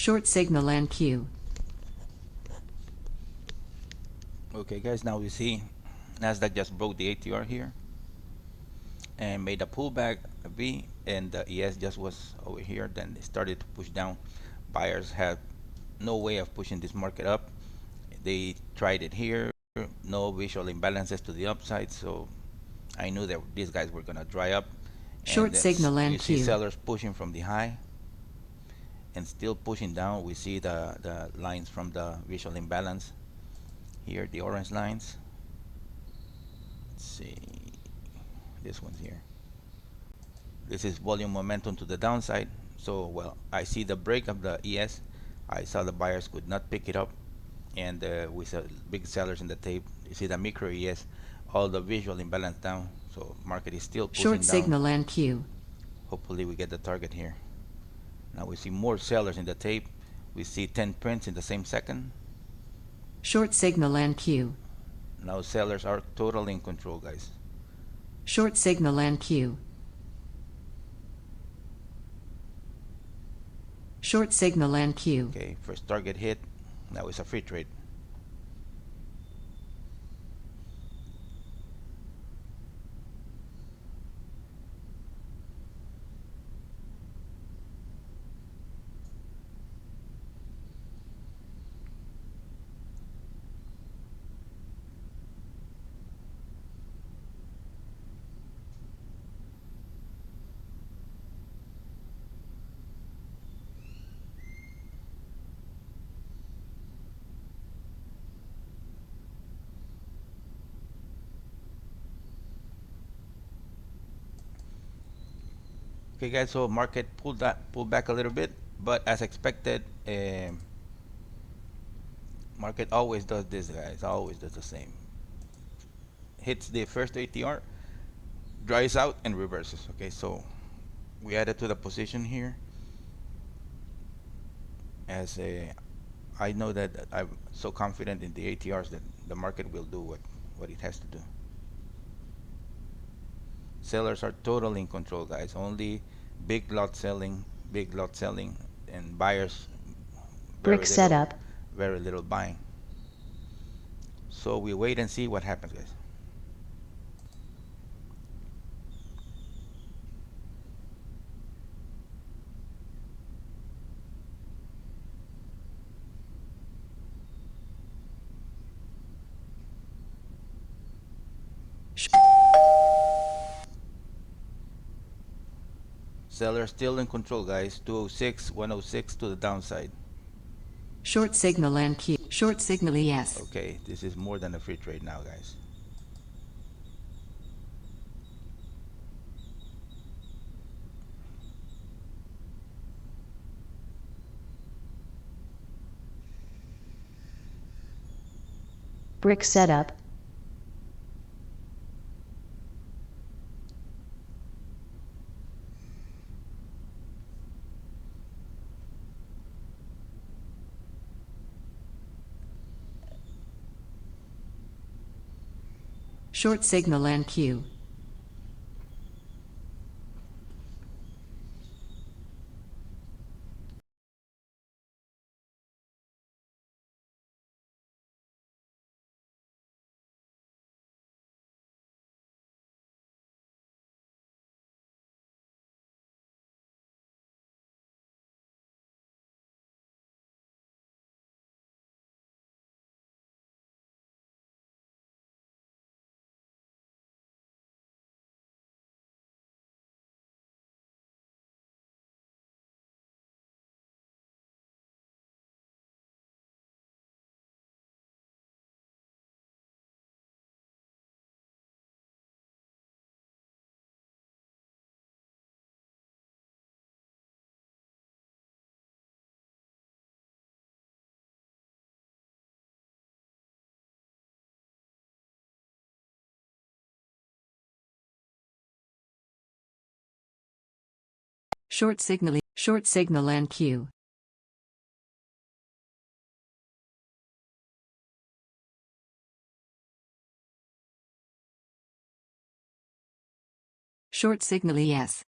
Short signal and Q. Okay guys, now we see Nasdaq just broke the ATR here and made a pullback, a V, and the ES just was over here. Then it started to push down. Buyers had no way of pushing this market up. They tried it here, no visual imbalances to the upside, so I knew that these guys were gonna dry up. And Short signal you and see Q. sellers pushing from the high and still pushing down. We see the lines from the visual imbalance here, the orange lines. Let's see, this one's here. This is volume momentum to the downside. So, well, I see the break of the ES. I saw the buyers could not pick it up, and we saw big sellers in the tape. You see the micro ES, all the visual imbalance down. So market is still pushing Short down. signal and Q. Hopefully we get the target here. Now we see more sellers in the tape. We see 10 prints in the same second. Short signal and Q. Now sellers are totally in control, guys. Short signal and Q. Short signal and Q. Okay, first target hit. Now it's a free trade. Okay, guys. So market pulled back a little bit, but as expected, market always does this, guys. Always does the same. Hits the first ATR, dries out, and reverses. Okay, so we added to the position here as a. I know that I'm so confident in the ATRs that the market will do what it has to do. Sellers are totally in control, guys. Only big lot selling, and buyers Brick setup. very little buying. So we wait and see what happens, guys. Sellers still in control, guys. 206, 106 to the downside. Short signal and Q. Short signal ES. Okay, this is more than a free trade now, guys. Brick setup. Short signal and Q. Short signal and Q. Short signal ES.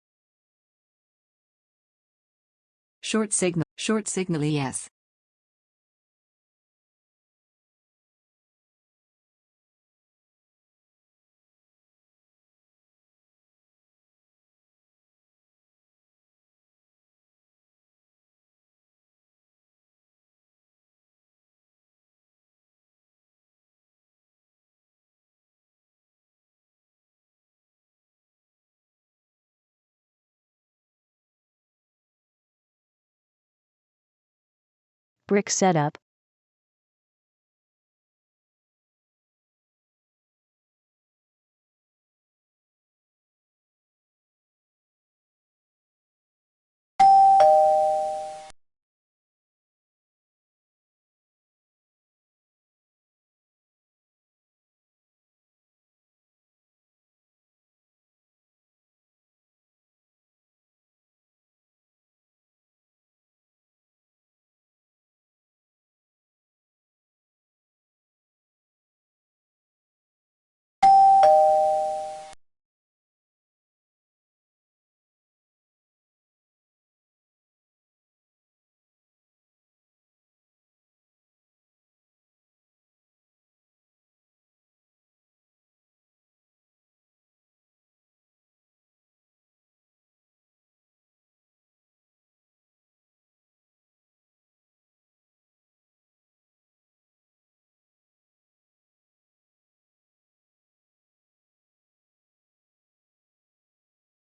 Short signal yes. Brick setup.